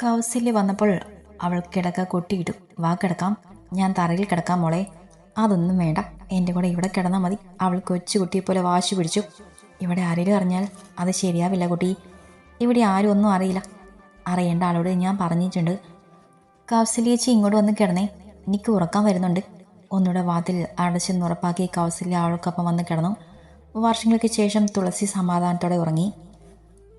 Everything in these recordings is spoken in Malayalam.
കൗസല്യ വന്നപ്പോൾ അവൾ കിടക്ക കൊട്ടിയിട്ടു. വാ കിടക്കാം, ഞാൻ തറയിൽ കിടക്കാം മോളെ. അതൊന്നും വേണ്ട, എൻ്റെ കൂടെ ഇവിടെ കിടന്നാൽ മതി. അവൾ കൊച്ചുകുട്ടിയെപ്പോലെ വാശി പിടിച്ചു. ഇവിടെ ആരെങ്കിലും അറിഞ്ഞാൽ അത് ശരിയാവില്ല കുട്ടി. ഇവിടെ ആരും ഒന്നും അറിയില്ല. അറിയേണ്ട ആളോട് ഞാൻ പറഞ്ഞിട്ടുണ്ട്. കൗസല്യേച്ചി ഇങ്ങോട്ട് വന്ന് കിടന്നേ, എനിക്ക് ഉറക്കം വരുന്നുണ്ട്. ഒന്നുകൂടെ വാതിൽ അടച്ചെന്നുറപ്പാക്കി കൗസല്യ അവൾക്കൊപ്പം വന്ന് കിടന്നു. വർഷങ്ങൾക്ക് ശേഷം തുളസി സമാധാനത്തോടെ ഉറങ്ങി.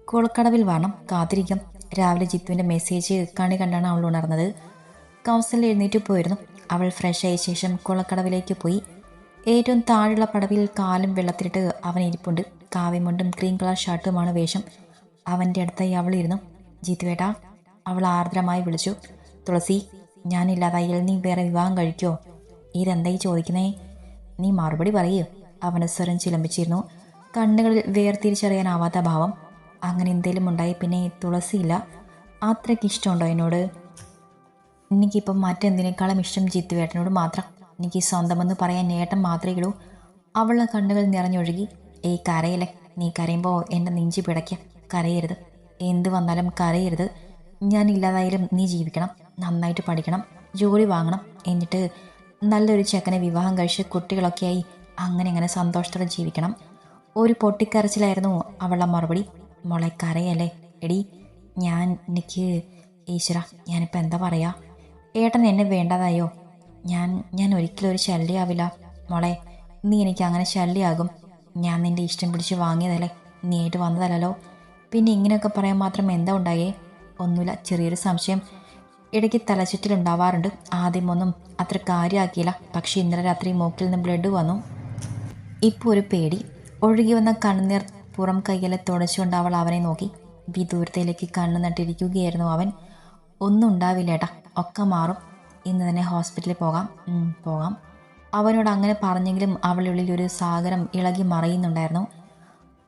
കുളക്കടവിൽ വരണം, കാത്തിരിക്കും. രാവിലെ ജിത്തുവിൻ്റെ മെസ്സേജ് കണി കണ്ടാണ് അവൾ ഉണർന്നത്. കൗസല്യ എഴുന്നേറ്റ് പോയിരുന്നു. അവൾ ഫ്രഷായ ശേഷം കുളക്കടവിലേക്ക് പോയി. ഏറ്റവും താഴെയുള്ള പടവിൽ കാലും വെള്ളത്തിലിട്ട് അവൻ ഇരിപ്പുണ്ട്. കാവ്യമുണ്ടും ക്രീം കളർ ഷർട്ടുമാണ് വേഷം. അവൻ്റെ അടുത്തായി അവൾ ഇരുന്നു. ജിത്തുവേട്ടാ, അവൾ ആർദ്രമായി വിളിച്ചു. തുളസി, ഞാനില്ലാതായാൽ നീ വേറെ വിവാഹം കഴിക്കുമോ? ഇതെന്തായി ചോദിക്കുന്നേ? നീ മറുപടി പറയൂ. അവൻ്റെ സ്വരം ചിലമ്പിച്ചിരുന്നു. കണ്ണുകളിൽ വേർതിരിച്ചറിയാനാവാത്ത ഭാവം. അങ്ങനെ എന്തേലും ഉണ്ടായി പിന്നെ തുളസിയില്ല. അത്രയ്ക്ക് ഇഷ്ടമുണ്ടോ എന്നോട്? എനിക്കിപ്പം മറ്റെന്തിനേക്കാളും ഇഷ്ടം ജിത്തുവേട്ടനോട് മാത്രം. എനിക്ക് സ്വന്തമെന്ന് പറയാൻ ഏട്ടൻ മാത്രമേ ഉള്ളൂ. അവളുടെ കണ്ണുകൾ നിറഞ്ഞൊഴുകി. ഏയ് കരയല്ലേ, നീ കരയുമ്പോൾ എൻ്റെ നെഞ്ചി പിടയ്ക്കുക. കരയരുത്, എന്ത് വന്നാലും കരയരുത്. ഞാൻ ഇല്ലാതായാലും നീ ജീവിക്കണം, നന്നായിട്ട് പഠിക്കണം, ജോലി വാങ്ങണം, എന്നിട്ട് നല്ലൊരു ചെക്കനെ വിവാഹം കഴിച്ച് കുട്ടികളൊക്കെയായി അങ്ങനെ സന്തോഷത്തോടെ ജീവിക്കണം. ഒരു പൊട്ടിക്കരച്ചിലായിരുന്നു അവളുടെ മറുപടി. മോളെ കരയല്ലേ എടി. എനിക്ക് ഈശ്വര, ഞാനിപ്പോൾ എന്താ പറയുക? ഏട്ടൻ എന്നെ വേണ്ടതായോ? ഞാൻ ഒരിക്കലും ഒരു ശല്യമാവില്ല മോളെ. നീ എനിക്ക് അങ്ങനെ ശല്യമാകും. ഞാൻ നിൻ്റെ ഇഷ്ടം പിടിച്ച് വാങ്ങിയതല്ലേ, നീ ആയിട്ട് വന്നതല്ലോ. പിന്നെ ഇങ്ങനെയൊക്കെ പറയാൻ മാത്രം എന്താ ഉണ്ടായേ? ഒന്നുമില്ല, ചെറിയൊരു സംശയം. ഇടയ്ക്ക് തലചുറ്റലുണ്ടാവാറുണ്ട്. ആദ്യമൊന്നും അത്ര കാര്യമാക്കിയില്ല, പക്ഷേ ഇന്നലെ രാത്രി മൂക്കിൽ നിന്ന് ബ്ലഡ് വന്നു. ഇപ്പോൾ ഒരു പേടി. ഒഴുകി വന്ന കണ്ണുനീർ പുറം കൈയിലെ തുടച്ചുകൊണ്ട് അവൾ അവനെ നോക്കി. വിദൂരത്തിലേക്ക് കണ്ണു നട്ടിരിക്കുകയായിരുന്നു അവൻ. ഒന്നും ഉണ്ടാവില്ല ഏട്ടാ, ഒക്കെ മാറും. ഇന്ന് തന്നെ ഹോസ്പിറ്റലിൽ പോകാം. അവനോട് അങ്ങനെ പറഞ്ഞെങ്കിലും അവളുള്ളിൽ ഒരു സാഗരം ഇളകി മറയുന്നുണ്ടായിരുന്നു.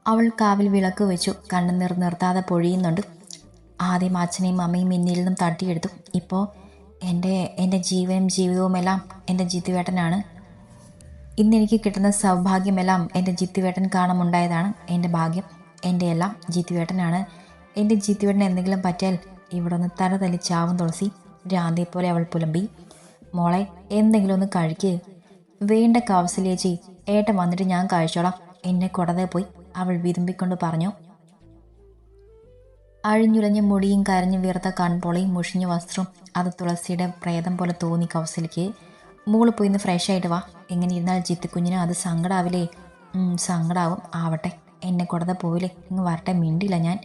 അവൾ കാവിൽ വിളക്ക് വെച്ചു. കണ്ണുനീർ നിർത്താതെ പൊഴിയുന്നുണ്ട്. ആദ്യം അച്ഛനെയും അമ്മയും മിന്നിൽ നിന്നും തട്ടിയെടുത്തു. ഇപ്പോൾ എൻ്റെ ജീവനും ജീവിതവുമെല്ലാം എൻ്റെ ജിത്തുവേട്ടനാണ്. ഇന്നെനിക്ക് കിട്ടുന്ന സൗഭാഗ്യമെല്ലാം എൻ്റെ ജിത്തുവേട്ടൻ കാണുമുണ്ടായതാണ്. എൻ്റെ ഭാഗ്യം, എൻ്റെ എല്ലാം ജിത്തുവേട്ടനാണ്. എൻ്റെ ജിത്തുവേട്ടൻ എന്തെങ്കിലും പറ്റിയാൽ ഇവിടെ ഒന്ന് തല തലിച്ചാവും തുളസി. രാധയെപ്പോലെ അവൾ പുലമ്പി. മോളെ, എന്തെങ്കിലും ഒന്ന് കഴിക്ക്. വേണ്ട കൗസല്യേച്ചി, ഏട്ടൻ വന്നിട്ട് ഞാൻ കഴിച്ചോളാം. എന്നെ കൊടതെ പോയി, അവൾ വിതുമ്പിക്കൊണ്ട് പറഞ്ഞു. അഴിഞ്ഞുലഞ്ഞ മുടിയും കരഞ്ഞു വീർത്ത കൺപോളയും മുഷിഞ്ഞ വസ്ത്രവും അത് തുളസിയുടെ പ്രേതം പോലെ തോന്നി കൗസല്യയ്ക്ക്. മോള് പോയി ഇന്ന് ഫ്രഷ് ആയിട്ട് വാ. എങ്ങനെ ഇരുന്നാൽ ജിത്തുക്കുഞ്ഞിന് അത് സങ്കടാവില്ലേ? സങ്കടാവും, ആവട്ടെ. എന്നെ കൊടതെ പോവില്ലേ? ഇങ്ങ് വരട്ടെ, മിണ്ടില്ല ഞാൻ.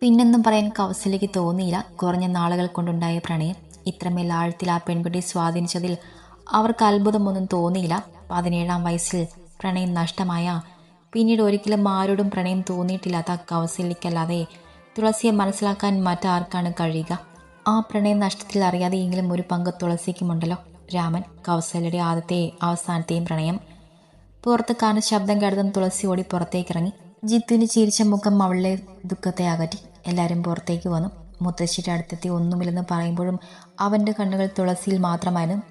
പിന്നെന്നും പറയാൻ കൗസല്യയ്ക്ക് തോന്നിയില്ല. കുറഞ്ഞ നാളുകൾ കൊണ്ടുണ്ടായ പ്രണയം ഇത്രമേൽ ആഴത്തിൽ ആ പെൺകുട്ടി സ്വാധീനിച്ചതിൽ അവർക്ക് അത്ഭുതമൊന്നും തോന്നിയില്ല. 17-ാം വയസ്സിൽ പ്രണയം നഷ്ടമായ പിന്നീട് ഒരിക്കലും ആരോടും പ്രണയം തോന്നിയിട്ടില്ലാത്ത കൗസല്യയ്ക്കല്ലാതെ തുളസിയെ മനസ്സിലാക്കാൻ മറ്റാർക്കാണ് കഴിയുക? ആ പ്രണയ നഷ്ടത്തിൽ അറിയാതെയെങ്കിലും ഒരു പങ്ക് തുളസിക്കുമുണ്ടല്ലോ. രാമൻ, കൗസല്യയുടെ ആദ്യത്തെ അവസാനത്തെയും പ്രണയം. പുറത്ത് കാണുന്ന ശബ്ദം കേട്ടതും തുളസി ഓടി പുറത്തേക്കിറങ്ങി. ജിത്തുവിന് ചിരിച്ച മുഖം അവളുടെ ദുഃഖത്തെ അകറ്റി. എല്ലാവരും പുറത്തേക്ക് വന്നു. മുത്തശ്ശിയുടെ അടുത്തെത്തി ഒന്നുമില്ലെന്ന് പറയുമ്പോഴും അവൻ്റെ കണ്ണുകൾ തുളസിയിൽ മാത്രമായിരുന്നു.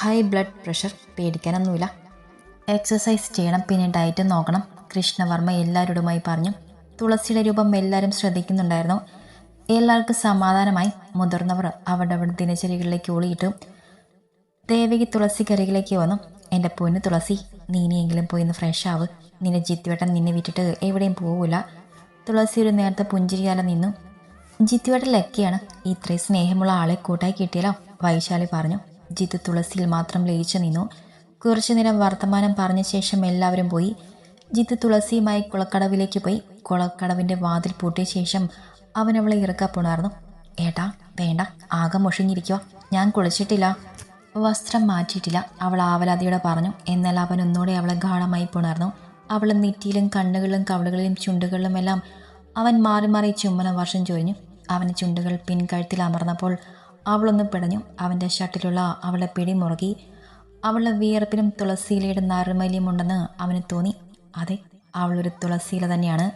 ഹൈ ബ്ലഡ് പ്രഷർ, പേടിക്കാനൊന്നുമില്ല. എക്സസൈസ് ചെയ്യണം, പിന്നെ ഡയറ്റും നോക്കണം, കൃഷ്ണവർമ്മ എല്ലാവരോടുമായി പറഞ്ഞു. തുളസിയുടെ രൂപം എല്ലാവരും ശ്രദ്ധിക്കുന്നുണ്ടായിരുന്നു. എല്ലാവർക്കും സമാധാനമായി. മുതിർന്നവർ അവിടെ ദിനചര്യകളിലേക്ക് ഒളിയിട്ടു. ദേവകി തുളസിക്കരികിലേക്ക് വന്നു. എൻ്റെ പൊന്നു തുളസി, നീ ഇനിയെങ്കിലും പോയി ഒന്ന് ഫ്രഷ് ആവ്. നിന്റെ ജിത്തുവേട്ടൻ നിന്നെ വിട്ടിട്ട് എവിടെയും പോവില്ല. തുളസി ഒരു നേരത്തെ പുഞ്ചിരിയാലെ നിന്നു. ജിത്തുവേട്ടൻ ലക്കിയാണ്, ഇത്രയും സ്നേഹമുള്ള ആളെ കൂട്ടായി കിട്ടിയാലോ, വൈശാലി പറഞ്ഞു. ജിത്തു തുളസിയിൽ മാത്രം ലയിച്ചു നിന്നു. കുറച്ചു നേരം വർത്തമാനം പറഞ്ഞ ശേഷം എല്ലാവരും പോയി. ജിത്തു തുളസിയുമായി കുളക്കടവിലേക്ക് പോയി. കുളക്കടവിൻ്റെ വാതിൽ പൂട്ടിയ ശേഷം അവൻ അവളെ ഇറക്കപ്പുണർന്നു. ഏട്ടാ വേണ്ട, ആകെ മുഷിഞ്ഞിരിക്കുക, ഞാൻ കുളിച്ചിട്ടില്ല, വസ്ത്രം മാറ്റിയിട്ടില്ല, അവൾ ആവലാതിയോടെ പറഞ്ഞു. എന്നാൽ അവൻ ഒന്നുകൂടെ അവളെ ഗാഢമായി പുണർന്നു. അവൾ നെറ്റിയിലും കണ്ണുകളിലും കവളുകളിലും ചുണ്ടുകളിലുമെല്ലാം അവൻ മാറി മാറി ചുമ്മന വർഷം ചൊരിഞ്ഞു. അവൻ്റെ ചുണ്ടുകൾ പിൻകഴുത്തിൽ അമർന്നപ്പോൾ അവളൊന്ന് പിടഞ്ഞു. അവൻ്റെ ഷർട്ടിലുള്ള അവളെ പിടി മുറുകി. അവളുടെ വിയർപ്പിലും തുളസിയിലയുടെ നറുമല്യമുണ്ടെന്ന് അവന് തോന്നി. അതെ, അവളൊരു തുളസിയില തന്നെയാണ്.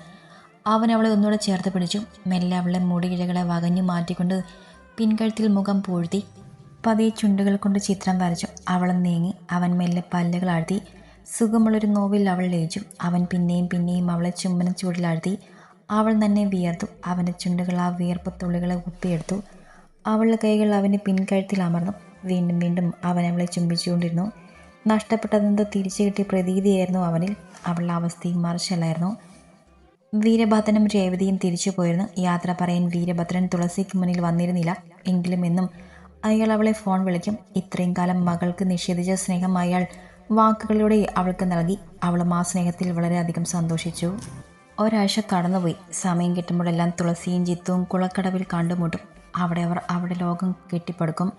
അവൻ അവളെ ഒന്നുകൂടെ ചേർത്ത് പിടിച്ചു. മെല്ലെ അവളുടെ മുടിയിഴകളെ വകഞ്ഞു മാറ്റിക്കൊണ്ട് പിൻകഴുത്തിൽ മുഖം പൂഴ്ത്തി. പതിയെ ചുണ്ടുകൾ കൊണ്ട് ചിത്രം വരച്ചു. അവൾ നീങ്ങി. അവൻ മെല്ലെ പല്ലുകൾ ആഴ്ത്തി. സുഖമുള്ളൊരു നോവിൽ അവൾ ലയിച്ചു. അവൻ പിന്നെയും അവളെ ചുംബന ചൂടിലാഴ്ത്തി. അവൾ തന്നെ വിയർത്തു. അവൻ്റെ ചുണ്ടുകൾ ആ വിയർപ്പ് തുള്ളികളെ ഒപ്പിയെടുത്തു. അവളുടെ കൈകൾ അവൻ്റെ പിൻകഴുത്തിൽ അമർന്നു. വീണ്ടും വീണ്ടും അവൻ അവളെ ചുംബിച്ചുകൊണ്ടിരുന്നു. നഷ്ടപ്പെട്ടതെന്തോ തിരിച്ചു കിട്ടിയ പ്രതീതിയായിരുന്നു അവനിൽ. അവളുടെ അവസ്ഥയും മറിച്ചല്ലായിരുന്നു. വീരഭദ്രനും രേവതിയും തിരിച്ചു പോയിരുന്നു. യാത്ര പറയാൻ വീരഭദ്രൻ തുളസിക്ക് മുന്നിൽ വന്നിരുന്നില്ല. എങ്കിലും എന്നും അയാൾ അവളെ ഫോൺ വിളിക്കും. ഇത്രയും കാലം മകൾക്ക് നിഷേധിച്ച സ്നേഹം അയാൾ വാക്കുകളിലൂടെ അവൾക്ക് നൽകി. അവളും ആ സ്നേഹത്തിൽ വളരെയധികം സന്തോഷിച്ചു. ഒരാഴ്ച കടന്നുപോയി. സമയം കിട്ടുമ്പോഴെല്ലാം തുളസിയും ജിത്തുവും കുളക്കടവിൽ കണ്ടുമുട്ടും. അവിടെ അവർ അവിടെ ലോകം കെട്ടിപ്പടുക്കും.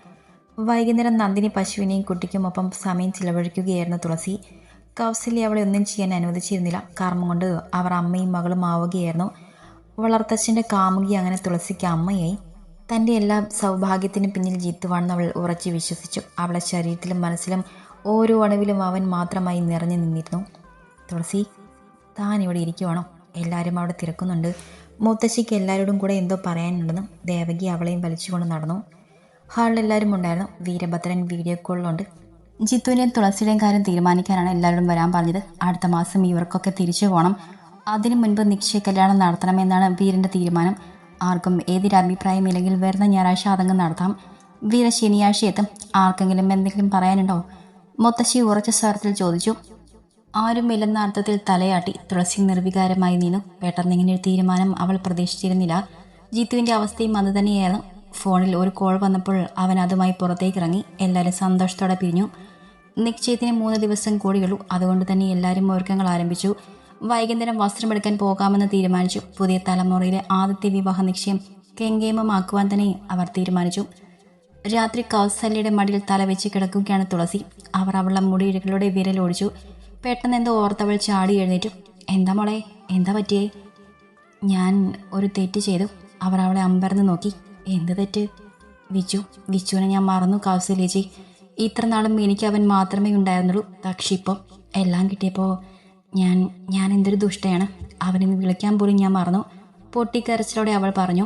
വൈകുന്നേരം നന്ദിനി പശുവിനെയും കുട്ടിക്കുമൊപ്പം സമയം ചിലവഴിക്കുകയായിരുന്നു തുളസി. കൗസല്യ അവളെ ഒന്നും ചെയ്യാൻ അനുവദിച്ചിരുന്നില്ല. കർമ്മം കൊണ്ട് അവർ അമ്മയും മകളും ആവുകയായിരുന്നു. വളർത്തച്ഛൻ്റെ കാമുകി അങ്ങനെ തുളസിക്ക് അമ്മയായി. തൻ്റെ എല്ലാ സൗഭാഗ്യത്തിനും പിന്നിൽ ജിത്തുവാണെന്ന് അവൾ ഉറച്ചു വിശ്വസിച്ചു. അവളുടെ ശരീരത്തിലും മനസ്സിലും ഓരോ അണുവിലും അവൻ മാത്രമായി നിറഞ്ഞു നിന്നിരുന്നു. തുളസി, താൻ ഇവിടെ ഇരിക്കുവാണോ? എല്ലാവരും അവിടെ തിരക്കുന്നുണ്ട്. മുത്തശ്ശിക്ക് എല്ലാവരോടും കൂടെ എന്തോ പറയാനുണ്ടെന്നും. ദേവകി അവളെയും വലിച്ചുകൊണ്ട് നടന്നു. ഹാളിൽ എല്ലാവരും ഉണ്ടായിരുന്നു. വീരഭദ്രൻ വീഡിയോ കോളിലുണ്ട്. ജിത്തുവിൻ്റെയും തുളസിയുടെയും കാര്യം തീരുമാനിക്കാനാണ് എല്ലാവരോടും വരാൻ പറഞ്ഞത്. അടുത്ത മാസം ഇവർക്കൊക്കെ തിരിച്ചു പോകണം. അതിനു മുൻപ് നിശ്ചയ കല്യാണം നടത്തണമെന്നാണ് വീരൻ്റെ തീരുമാനം. ആർക്കും ഏതൊരഭിപ്രായം ഇല്ലെങ്കിൽ വരുന്ന ഞായറാഴ്ച അതങ്ങ് നടത്താം. വീര ശനിയാഴ്ച എത്തും. ആർക്കെങ്കിലും എന്തെങ്കിലും പറയാനുണ്ടോ? മുത്തശ്ശി ഉറച്ച സ്വരത്തിൽ ചോദിച്ചു. ആരും ഇല്ലെന്ന അർത്ഥത്തിൽ തലയാട്ടി. തുളസി നിർവികാരമായി നിന്നു. പെട്ടെന്ന് ഇങ്ങനെയൊരു തീരുമാനം അവൾ പ്രതീക്ഷിച്ചിരുന്നില്ല. ജിത്തുവിൻ്റെ അവസ്ഥയും അത് തന്നെയായിരുന്നു. ഫോണിൽ ഒരു കോൾ വന്നപ്പോൾ അവൻ അതുമായി പുറത്തേക്കിറങ്ങി. എല്ലാവരും സന്തോഷത്തോടെ പിരിഞ്ഞു. നിശ്ചയത്തിന് 3 ദിവസം കൂടിയുള്ളൂ. അതുകൊണ്ട് തന്നെ എല്ലാവരും ഒരുക്കങ്ങൾ ആരംഭിച്ചു. വൈകുന്നേരം വസ്ത്രമെടുക്കാൻ പോകാമെന്ന് തീരുമാനിച്ചു. പുതിയ തലമുറയിലെ ആദ്യത്തെ വിവാഹ നിശ്ചയം കെങ്കേമമാക്കുവാൻ തന്നെ അവർ തീരുമാനിച്ചു. രാത്രി കൗസല്യയുടെ മടിയിൽ തല വെച്ച് കിടക്കുകയാണ് തുളസി. അവർ അവളുടെ മുടിയിഴകളുടെ വിരലൊടിച്ചു. പെട്ടെന്ന് എന്തോ ഓർത്തവൾ ചാടി എഴുന്നേറ്റു. എന്താ മോളെ, എന്താ പറ്റിയേ? ഞാൻ ഒരു തെറ്റ് ചെയ്തു. അവർ അവളെ അമ്പരന്ന് നോക്കി. എന്ത് തെറ്റ്? വിച്ചുവിനെ ഞാൻ മറന്നു കൗസല്യേച്ചി. ഇത്ര നാളും എനിക്ക് അവൻ മാത്രമേ ഉണ്ടായിരുന്നുള്ളൂ. പക്ഷേ ഇപ്പം എല്ലാം കിട്ടിയപ്പോൾ ഞാൻ എന്തൊരു ദുഷ്ടയാണ്. അവനെന്ന് വിളിക്കാൻ പോലും ഞാൻ മറന്നു. പൊട്ടിക്കരച്ചിലോടെ അവൾ പറഞ്ഞു.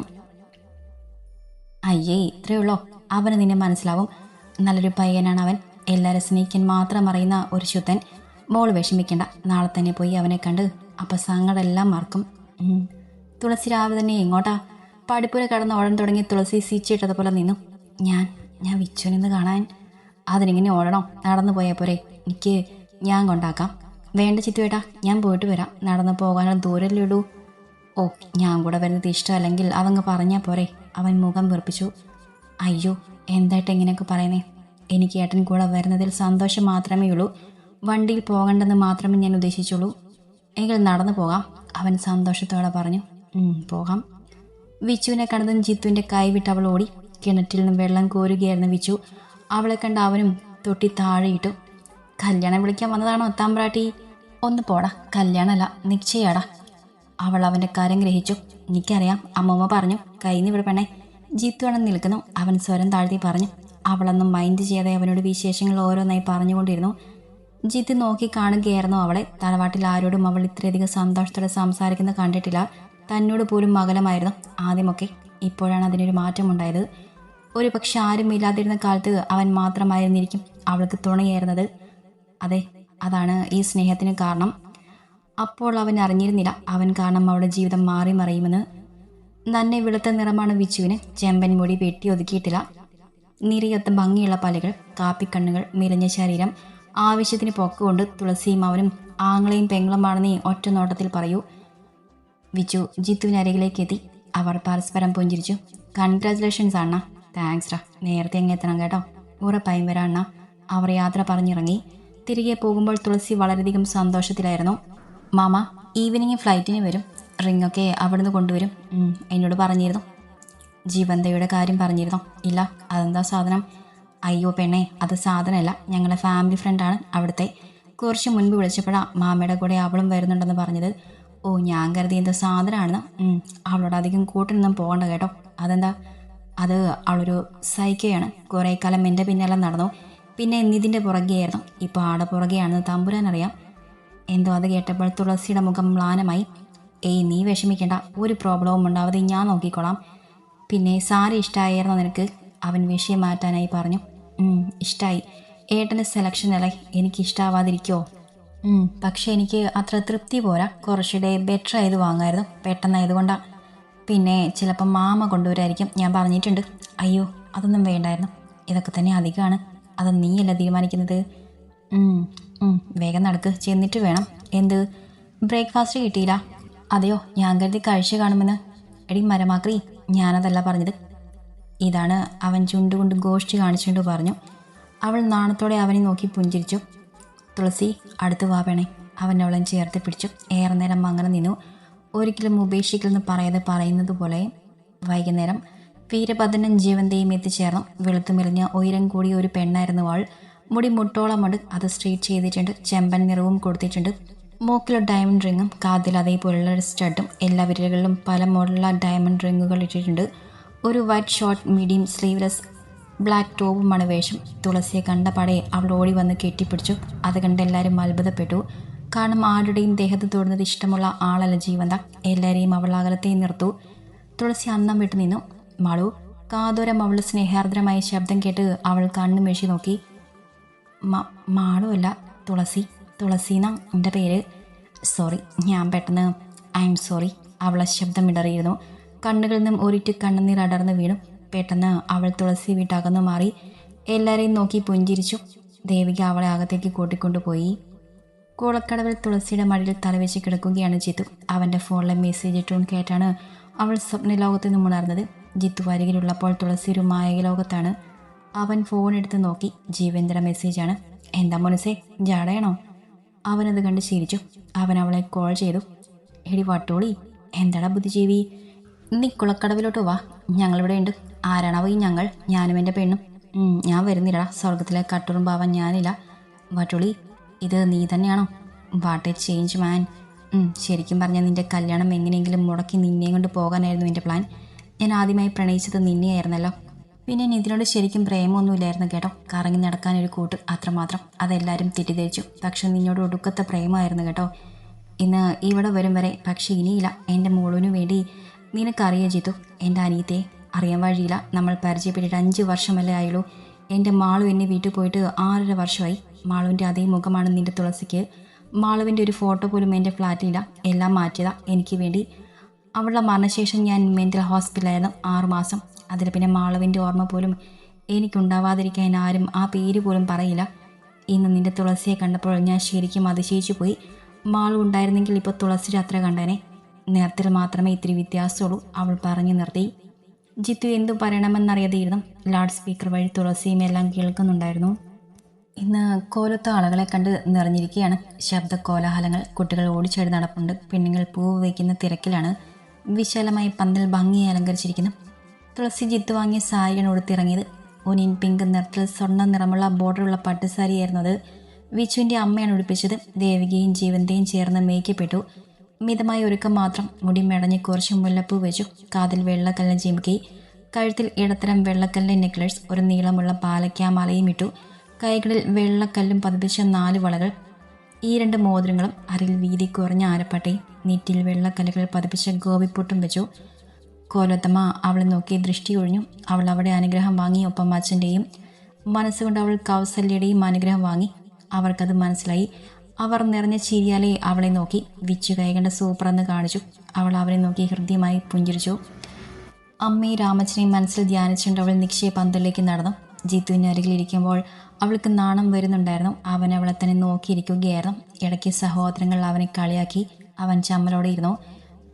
അയ്യേ, ഇത്രയേ ഉള്ളോ? അവന് നിന്നെ മനസ്സിലാവും. നല്ലൊരു പയ്യനാണ് അവൻ. എല്ലാവരും സ്നേഹിക്കാൻ മാത്രം അറിയുന്ന ഒരു ശുദ്ധൻ. മോൾ വിഷമിക്കണ്ട. നാളെ തന്നെ പോയി അവനെ കണ്ട് അപ്പം സങ്കടെല്ലാം മറക്കും. തുളസി രാവിലെ തന്നെ എങ്ങോട്ടാ? പഠിപ്പുര കടന്ന് ഓടാൻ തുടങ്ങി തുളസി സീച്ചിട്ടതുപോലെ നിന്നു. ഞാൻ വിച്ചുവിനെന്ന് കാണാൻ. അതിനിങ്ങനെ ഓടണോ? നടന്നു പോയാൽ പോരെ? ഞാൻ കൊണ്ടാക്കാം. വേണ്ട ചിത്തുവേട്ടാ, ഞാൻ പോയിട്ട് വരാം. നടന്നു പോകാനുള്ള ദൂരല്ലേ ഉള്ളൂ. ഓ, ഞാൻ കൂടെ വരുന്നത് ഇഷ്ടമല്ലെങ്കിൽ അതങ്ങ് പറഞ്ഞാൽ പോരെ? അവൻ മുഖം വീർപ്പിച്ചു. അയ്യോ, എന്തായിട്ട് ഇങ്ങനെയൊക്കെ പറയുന്നേ? എനിക്ക് ഏട്ടൻ കൂടെ വരുന്നതിൽ സന്തോഷം മാത്രമേ ഉള്ളൂ. വണ്ടിയിൽ പോകണ്ടെന്ന് മാത്രമേ ഞാൻ ഉദ്ദേശിച്ചുള്ളൂ. എങ്കിൽ നടന്നു പോകാം, അവൻ സന്തോഷത്തോടെ പറഞ്ഞു. പോകാം. വിച്ചുവിനെ കണ്ടതും ജിത്തുവിൻ്റെ കൈവിട്ട് അവൾ ഓടി. കിണറ്റിൽ നിന്നും വെള്ളം കോരുകയായിരുന്നു വിച്ചു. അവളെ കണ്ട് അവനും തൊട്ടി താഴെയിട്ടു. കല്യാണം വിളിക്കാൻ വന്നതാണോ തമ്പ്രാട്ടി? ഒന്ന് പോടാ, കല്യാണമല്ല നിശ്ചയാടാ. അവൾ അവൻ്റെ കാര്യം ഗ്രഹിച്ചു. എനിക്കറിയാം, അമ്മമ്മ പറഞ്ഞു. കൈന്ന് ഇവിടെ പെണ്ണേ. ജിത്തുവാണ് നിൽക്കുന്നു. അവൻ സ്വരം താഴ്ത്തി പറഞ്ഞു. അവളൊന്നും മൈൻഡ് ചെയ്യാതെ അവനോട് വിശേഷങ്ങൾ ഓരോന്നായി പറഞ്ഞുകൊണ്ടിരുന്നു. ജിത്ത് നോക്കി കാണുകയായിരുന്നു അവളെ. തറവാട്ടിൽ ആരോടും അവൾ ഇത്രയധികം സന്തോഷത്തോടെ സംസാരിക്കുന്ന കണ്ടിട്ടില്ല. തന്നോട് പോലും അകലമായിരുന്നു ആദ്യമൊക്കെ. ഇപ്പോഴാണ് അതിനൊരു മാറ്റമുണ്ടായത്. ഒരു പക്ഷെ ആരും ഇല്ലാതിരുന്ന കാലത്ത് അവൻ മാത്രമായിരുന്നിരിക്കും അവൾക്ക് തുണയായിരുന്നത്. അതെ, അതാണ് ഈ സ്നേഹത്തിന് കാരണം. അപ്പോൾ അവൻ അറിഞ്ഞിരുന്നില്ല അവൻ കാരണം അവളുടെ ജീവിതം മാറി മറിയുമെന്ന്. നന്നെ വെളുത്ത നിറമാണ് വിച്ചുവിന്. ചെമ്പൻ മുടി വെട്ടി ഒതുക്കിയിട്ടില്ല. നിരയൊത്ത ഭംഗിയുള്ള പല്ലുകൾ, കാപ്പിക്കണ്ണുകൾ, മെലിഞ്ഞ ശരീരം, ആവശ്യത്തിന് പൊക്കമുണ്ട്. തുളസിയും അവനും ആങ്ങളെയും പെങ്ങളുമാണെന്ന് ഒറ്റ നോട്ടത്തിൽ പറയൂ. വിച്ചു ജിത്തുവിനരികിലേക്ക് എത്തി. അവർ പരസ്പരം പുഞ്ചിരിച്ചു. കൺഗ്രാജുലേഷൻസ് അണ്ണ. താങ്ക്സ് ഡാ. നേരത്തെ അങ്ങ് എത്തണം കേട്ടോ. ഉറപ്പായും വരാം അണ്ണ. അവർ യാത്ര പറഞ്ഞിറങ്ങി. തിരികെ പോകുമ്പോൾ തുളസി വളരെയധികം സന്തോഷത്തിലായിരുന്നു. മാമ ഈവനിങ് ഫ്ലൈറ്റിന് വരും. റിങ്ങൊക്കെ അവിടുന്ന് കൊണ്ടുവരും. എന്നോട് പറഞ്ഞിരുന്നു. ജീവന്തയുടെ കാര്യം പറഞ്ഞിരുന്നോ? ഇല്ല. അതെന്താ സാധനം? അയ്യോ പെണ്ണേ, അത് സാധനമല്ല. ഞങ്ങളുടെ ഫാമിലി ഫ്രണ്ടാണ് അവിടുത്തെ. കുറച്ച് മുൻപ് വിളിച്ചപ്പോഴാണ് മാമയുടെ കൂടെ അവളും വരുന്നുണ്ടെന്ന് പറഞ്ഞത്. ഓ, ഞാൻ കരുതി എന്താ സാധനമാണെന്ന്. അവളോട് അധികം കൂട്ടിനൊന്നും പോകണ്ട കേട്ടോ. അതെന്താ? അത് അവളൊരു സൈക്കോയാണ്. കുറേ കാലം എൻ്റെ പിന്നാലെ നടന്നു. പിന്നെ എന്നിതിൻ്റെ പുറകെയായിരുന്നു. ഇപ്പോൾ ആടെ പുറകെയാണെന്ന് തമ്പുരാനറിയാം. എന്തോ അത് കേട്ടപ്പോൾ തുളസിയുടെ മുഖം മ്ലാനമായി. ഏയ്, നീ വിഷമിക്കേണ്ട. ഒരു പ്രോബ്ലവും ഉണ്ടാവാതെ ഞാൻ നോക്കിക്കോളാം. പിന്നെ സാരി ഇഷ്ടമായിരുന്നോ നിനക്ക്? അവൻ വിഷയം മാറ്റാനായി പറഞ്ഞു. ഇഷ്ടമായി. ഏട്ടൻ്റെ സെലക്ഷനല്ലേ, എനിക്ക് ഇഷ്ടമാവാതിരിക്കുമോ? പക്ഷേ എനിക്ക് അത്ര തൃപ്തി പോരാ. കുറച്ചുകൂടെ ബെറ്റർ ആയത് വാങ്ങായിരുന്നു. പെട്ടെന്നായതുകൊണ്ടാണ്. പിന്നെ ചിലപ്പം മാമ കൊണ്ടുവരായിരിക്കും. ഞാൻ പറഞ്ഞിട്ടുണ്ട്. അയ്യോ, അതൊന്നും വേണ്ടായിരുന്നു. ഇതൊക്കെ തന്നെ അധികമാണ്. അത് നീയല്ല തീരുമാനിക്കുന്നത്. വേഗം നടക്ക്. ചെന്നിട്ട് വേണം. എന്ത്, ബ്രേക്ക്ഫാസ്റ്റ് കിട്ടിയില്ല? അതെയോ, ഞാൻ കരുതി കഴിച്ചു കാണുമെന്ന്. എടി മരമാക്രി, ഞാനതല്ല പറഞ്ഞത്. ഇതാണ് അവൻ ചുണ്ടുകൊണ്ട് ഗോഷ്ഠി കാണിച്ചുകൊണ്ട് പറഞ്ഞു. അവൾ നാണത്തോടെ അവനെ നോക്കി പുഞ്ചിരിച്ചു. തുളസി, അടുത്ത് വാ വേണേ. അവൻ അവളെ ചേർത്ത് പിടിച്ചു. ഏറെ നേരം അങ്ങനെ നിന്നു. ഒരിക്കലും ഉപേക്ഷിക്കലെന്ന് പറയാതെ പറയുന്നത് പോലെ. വൈകുന്നേരം വീരഭദ്രനും ജീവന്റെയും എത്തിച്ചേർന്നു. വെളുത്തു മെലിഞ്ഞ ഉയരം കൂടിയ ഒരു പെണ്ണായിരുന്നു അവൾ. മുടി മുട്ടോളമുണ്ട്. അത് സ്ട്രെയിറ്റ് ചെയ്തിട്ടുണ്ട്. ചെമ്പൻ നിറവും കൊടുത്തിട്ടുണ്ട്. മൂക്കിൽ ഡയമണ്ട് റിങ്ങും കാതിൽ അതേപോലുള്ള സ്റ്റഡും. എല്ലാ വിരലുകളിലും പല മോഡലുള്ള ഡയമണ്ട് റിങ്ങുകൾ ഇട്ടിട്ടുണ്ട്. ഒരു white short medium sleeveless black ടോപ്പുമാണ് വേഷം. തുളസിയെ കണ്ട പടയെ അവൾ ഓടി വന്ന് കെട്ടിപ്പിടിച്ചു. അത് കണ്ട് എല്ലാവരും അത്ഭുതപ്പെട്ടു. കാരണം ആരുടെയും ദേഹത്ത് തൊടുന്നത് ഇഷ്ടമുള്ള ആളല്ല ജീവന്ത. എല്ലാവരെയും അവൾ അകലത്തെ നിർത്തു. തുളസി അന്നം വിട്ടു നിന്നു. മാളു, കാതോരം അവളുടെ സ്നേഹാർദ്രമായ ശബ്ദം കേട്ട് അവൾ കണ്ണു മെഷി നോക്കി. മാളു അല്ല, തുളസി. തുളസിന്നാ എൻ്റെ പേര്. സോറി, ഞാൻ പെട്ടെന്ന് ഐ എം സോറി. അവളെ ശബ്ദം ഇടറിയിരുന്നു. കണ്ണുകളിൽ നിന്നും ഒരിറ്റ് കണ്ണുനീർ അടർന്നു വീണു. പെട്ടെന്ന് അവൾ തുളസി വിട്ടകന്നു മാറി. എല്ലാവരെയും നോക്കി പുഞ്ചിരിച്ചു. ദേവിക അവളെ അകത്തേക്ക് കൂട്ടിക്കൊണ്ടുപോയി. കൂളക്കടവിൽ തുളസിയുടെ മടിയിൽ തലവെച്ച് കിടക്കുകയാണ് ജിത്തു. അവൻ്റെ ഫോണിലെ മെസ്സേജ് ടൂൺ കേട്ടാണ് അവൾ സ്വപ്നലോകത്തു നിന്നും ഉണർന്നത്. ജിത്തു അരികിലുള്ളപ്പോൾ തുളസി ഒരു മായക ലോകത്താണ്. അവൻ ഫോൺ എടുത്ത് നോക്കി. ജീവേന്ദ്ര മെസ്സേജാണ്. എന്താ മനസ്സേ, ജാടയാണോ? അവനത് കണ്ട് ചിരിച്ചു. അവൻ അവളെ കോൾ ചെയ്തു. എടി വട്ടോളി, എന്താടാ ബുദ്ധിജീവി, നീ കുളക്കടവിലോട്ട് വാ, ഞങ്ങളിവിടെ ഉണ്ട്. ആരാണാവോ ഈ ഞങ്ങൾ? ഞാനും എൻ്റെ പെണ്ണും. ഞാൻ വരുന്നില്ലടാ, സ്വർഗത്തിലെ കട്ടുറുമ്പാവാൻ ഞാനില്ല. വട്ടോളി, ഇത് നീ തന്നെയാണോ? വാട്ട് എ ചേഞ്ച് മാൻ. ശരിക്കും പറഞ്ഞാൽ നിൻ്റെ കല്യാണം എങ്ങനെയെങ്കിലും മുടക്കി നിന്നെയും കൊണ്ട് പോകാനായിരുന്നു എൻ്റെ പ്ലാൻ. ഞാൻ ആദ്യമായി പ്രണയിച്ചത് നിന്നെയായിരുന്നല്ലോ. പിന്നെ ഇതിനോട് ശരിക്കും പ്രേമമൊന്നുമില്ലായിരുന്നു കേട്ടോ. കറങ്ങി നടക്കാനൊരു കൂട്ട്, അത്രമാത്രം. അതെല്ലാവരും തെറ്റിദ്ധരിച്ചു. പക്ഷെ നിന്നോട് ഒടുക്കത്തെ പ്രേമമായിരുന്നു കേട്ടോ. ഇന്ന് ഇവിടെ വരും വരെ. പക്ഷെ ഇനിയില്ല. എൻ്റെ മോളിനു വേണ്ടി. നിനക്കറിയാം ജിത്തു, എൻ്റെ അനിയത്തെ അറിയാൻ വഴിയില്ല. നമ്മൾ പരിചയപ്പെട്ടിട്ട് 5 വർഷമല്ലേ ആയുള്ളൂ. എൻ്റെ മാളു എന്നെ വീട്ടിൽ പോയിട്ട് 6.5 വർഷമായി. മാളുവിൻ്റെ അതേ മുഖമാണ് നിൻ്റെ തുളസിക്ക്. മാളുവിൻ്റെ ഒരു ഫോട്ടോ പോലും എൻ്റെ ഫ്ലാറ്റിലില്ല. എല്ലാം മാറ്റിയതാ എനിക്ക് വേണ്ടി. അവളുടെ മരണശേഷം ഞാൻ മെൻ്റൽ ഹോസ്പിറ്റലായിരുന്നു 6 മാസം. അതിൽ പിന്നെ മാളുവിൻ്റെ ഓർമ്മ പോലും എനിക്കുണ്ടാവാതിരിക്കാൻ ആരും ആ പേര് പോലും പറയില്ല. ഇന്ന് നിൻ്റെ തുളസിയെ കണ്ടപ്പോൾ ഞാൻ ശരിക്കും അതിശയിച്ചു പോയി. മാളു ഉണ്ടായിരുന്നെങ്കിൽ ഇപ്പോൾ തുളസിയുടെ അത്ര കണ്ടേനെ. നിറത്തിൽ മാത്രമേ ഇത്തിരി വ്യത്യാസമുള്ളൂ, അവൾ പറഞ്ഞു നിർത്തി. ജിത്തു എന്തു പറയണമെന്നറിയാതെയിരുന്നു. ലൗഡ് സ്പീക്കർ വഴി തുളസിയും എല്ലാം കേൾക്കുന്നുണ്ടായിരുന്നു. ഇന്ന് കോലത്തെ ആളുകളെ കണ്ട് നിറഞ്ഞിരിക്കുകയാണ്. ശബ്ദ കോലാഹലങ്ങൾ. കുട്ടികൾ ഓടിച്ചാടി നടപ്പുണ്ട്. പെണ്ണുങ്ങൾ പൂവ് വയ്ക്കുന്ന തിരക്കിലാണ്. വിശാലമായ പന്തൽ ഭംഗിയായി അലങ്കരിച്ചിരിക്കുന്നു. തുളസി ജിത്തു വാങ്ങിയ സാരിയാണ് ഉടുത്തിറങ്ങിയത്. ഒനിയൻ പിങ്ക് നിറത്തിൽ സ്വർണ്ണ നിറമുള്ള ബോർഡറുള്ള പട്ടുസാരിയായിരുന്നു അത്. വിച്ചുവിൻ്റെ അമ്മയാണ് ഉടുപ്പിച്ചത്. ദേവികയും ജീവന്റെയും ചേർന്ന് മേക്കപ്പെട്ടു. മിതമായ ഒരുക്കം മാത്രം. മുടി മെടഞ്ഞ് കുറച്ച് മുല്ലപ്പൂ വെച്ചു. കാതിൽ വെള്ളക്കല്ല് ചിമുക്കി. കഴുത്തിൽ ഇടത്തരം വെള്ളക്കല്ലിൻ്റെ നെക്ലസ്. ഒരു നീളമുള്ള പാലക്കാമലയും ഇട്ടു. കൈകളിൽ വെള്ളക്കല്ലും പതിപ്പിച്ച 4 വളകൾ. ഈ 2 മോതിരങ്ങളും. അരയിൽ വീതി കുറഞ്ഞ ആരപ്പട്ടയും. നെറ്റിയിൽ വെള്ളക്കല്ലുകൾ പതിപ്പിച്ച ഗോപിപ്പൊട്ടും വെച്ചു. കോലോത്തമ്മ അവളെ നോക്കി ദൃഷ്ടി ഒഴിഞ്ഞു. അവൾ അവിടെ അനുഗ്രഹം വാങ്ങി. ഒപ്പം അച്ഛൻ്റെയും. മനസ്സുകൊണ്ട് അവൾ കൗസല്യയുടെയും അനുഗ്രഹം വാങ്ങി. അവർക്കത് മനസ്സിലായി. അവർ നിറഞ്ഞ ചിരിയാലെ അവളെ നോക്കി. വിച്ചു കൈകണ്ട സൂപ്പറെന്ന് കാണിച്ചു. അവൾ അവരെ നോക്കി ഹൃദ്യമായി പുഞ്ചിരിച്ചു. അമ്മയും രാമച്ചനെയും മനസ്സിൽ ധ്യാനിച്ചുകൊണ്ട് അവൾ നിക്ഷേപ പന്തലിലേക്ക് നടന്നു. ജിത്തുവിൻ്റെ അരികിലിരിക്കുമ്പോൾ അവൾക്ക് നാണം വരുന്നുണ്ടായിരുന്നു. അവൻ അവളെ തന്നെ നോക്കിയിരിക്കുകയായിരുന്നു. ഇടയ്ക്ക് സഹോദരങ്ങൾ അവനെ കളിയാക്കി. അവൻ ചമ്മലോടെ ഇരുന്നു.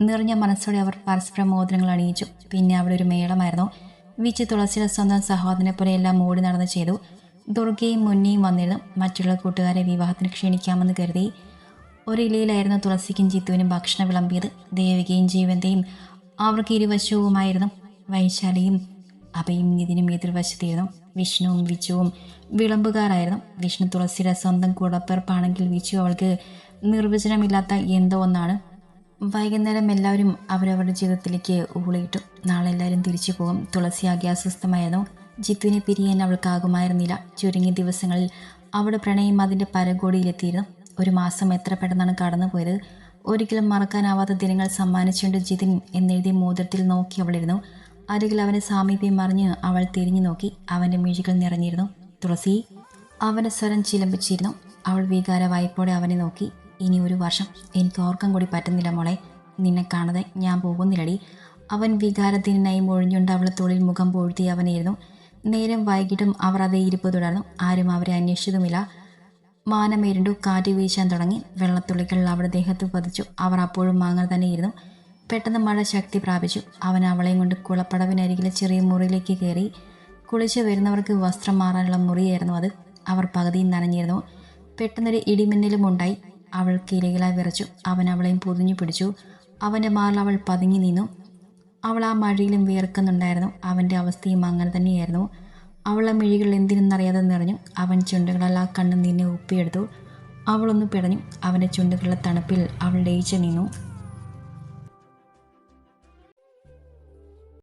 നിറഞ്ഞ മനസ്സോടെ അവർ പരസ്പരം മോതിരങ്ങൾ അണിയിച്ചു. പിന്നെ അവിടെ ഒരു മേളമായിരുന്നു. വിച്ച് തുളസിയുടെ സ്വന്തം സഹോദരനെ പോലെ എല്ലാം ഓടി നടന്ന് ചെയ്തു. ദുർഗയും മുന്നേയും വന്നിരുന്നു. മറ്റുള്ള കൂട്ടുകാരെ വിവാഹത്തിന് ക്ഷണിക്കാമെന്ന് കരുതി. ഒരു ഇലയിലായിരുന്നു തുളസിക്കും ജിത്തുവിനും ഭക്ഷണം വിളമ്പിയത്. ദേവികയും ജീവന്റെയും അവർക്ക് ഇരുവശവുമായിരുന്നു. വൈശാലിയും അഭയും നിതിനും എതിർവശത്തിരുന്നു. വിഷ്ണുവും വിച്ചുവും വിളമ്പുകാരായിരുന്നു. വിഷ്ണു തുളസിയുടെ സ്വന്തം കൂടപ്പിറപ്പാണെങ്കിൽ വിച്ചു അവൾക്ക് നിർവചനമില്ലാത്ത എന്തോ ഒന്നാണ്. വൈകുന്നേരം എല്ലാവരും അവരവരുടെ ജീവിതത്തിലേക്ക് ഊളിയിട്ടു. നാളെ എല്ലാവരും തിരിച്ചു പോകും. തുളസി ആകെ അസ്വസ്ഥമായിരുന്നു. ജിത്തുവിനെ പിരിയാൻ അവൾക്കാകുമായിരുന്നില്ല. ചുരുങ്ങിയ ദിവസങ്ങളിൽ അവിടെ പ്രണയം അതിൻ്റെ പരകോടിയിലെത്തിയിരുന്നു. 1 മാസം എത്ര പെട്ടെന്നാണ് കടന്നുപോയത്. ഒരിക്കലും മറക്കാനാവാത്ത ദിനങ്ങൾ സമ്മാനിച്ചുകൊണ്ട് ജിതിൻ എന്നെഴുതിയ മോതിരത്തിൽ നോക്കി അവളിരുന്നു. അരികിൽ അവൻ്റെ സാമീപ്യം മറിഞ്ഞ് അവൾ തിരിഞ്ഞു നോക്കി. അവൻ്റെ മിഴികൾ നിറഞ്ഞിരുന്നു. തുളസി. അവൻ്റെ സ്വരം ചിലമ്പിച്ചിരുന്നു. അവൾ വികാര വായ്പോടെ അവനെ നോക്കി. ഇനി ഒരു വർഷം എനിക്ക് ഓർക്കാൻ കൂടി പറ്റുന്നില്ല മോളെ. നിന്നെ കാണാതെ ഞാൻ പോകുന്നില്ലടി. അവൻ വികാരത്തിനായി മൊഴിഞ്ഞുകൊണ്ട് അവളെ തോളിൽ മുഖം പൂഴ്ത്തി അവനായിരുന്നു. നേരം വൈകിട്ടും അവർ അതേ ഇരിപ്പ് തുടർന്നു. ആരും അവരെ അന്വേഷിച്ചതുമില്ല. മാനമേരുണ്ടു, കാറ്റ് വീശാൻ തുടങ്ങി. വെള്ളത്തുള്ളികൾ അവരുടെ ദേഹത്ത് പതിച്ചു. അവർ അപ്പോഴും അങ്ങനെ തന്നെയിരുന്നു. പെട്ടെന്ന് മഴ ശക്തി പ്രാപിച്ചു. അവൻ അവളെയും കൊണ്ട് കുളപ്പടവിനരികിലെ ചെറിയ മുറിയിലേക്ക് കയറി. കുളിച്ച് വരുന്നവർക്ക് വസ്ത്രം മാറാനുള്ള മുറിയായിരുന്നു അത്. അവർ പകുതിയും നനഞ്ഞിരുന്നു. പെട്ടെന്നൊരു ഇടിമിന്നലും ഉണ്ടായി. അവൾ കിലകിലായി വിറച്ചു. അവൻ അവളെയും പൊതിഞ്ഞു പിടിച്ചു. അവൻ്റെ മാറിൽ അവൾ പതുങ്ങി നിന്നു. അവൾ ആ മഴയിലും വിയർക്കുന്നുണ്ടായിരുന്നു. അവൻ്റെ അവസ്ഥയും അങ്ങനെ തന്നെയായിരുന്നു. അവളുടെ മിഴികൾ എന്തിനെന്നറിയാതെ നിറഞ്ഞു. അവൻ ചുണ്ടുകളാൽ ആ കണ്ണ് നിന്നെ ഒപ്പിയെടുത്തു. അവളൊന്ന് പിടഞ്ഞു. അവൻ്റെ ചുണ്ടുകളുടെ തണുപ്പിൽ അവൾ ലയിച്ചു നിന്നു.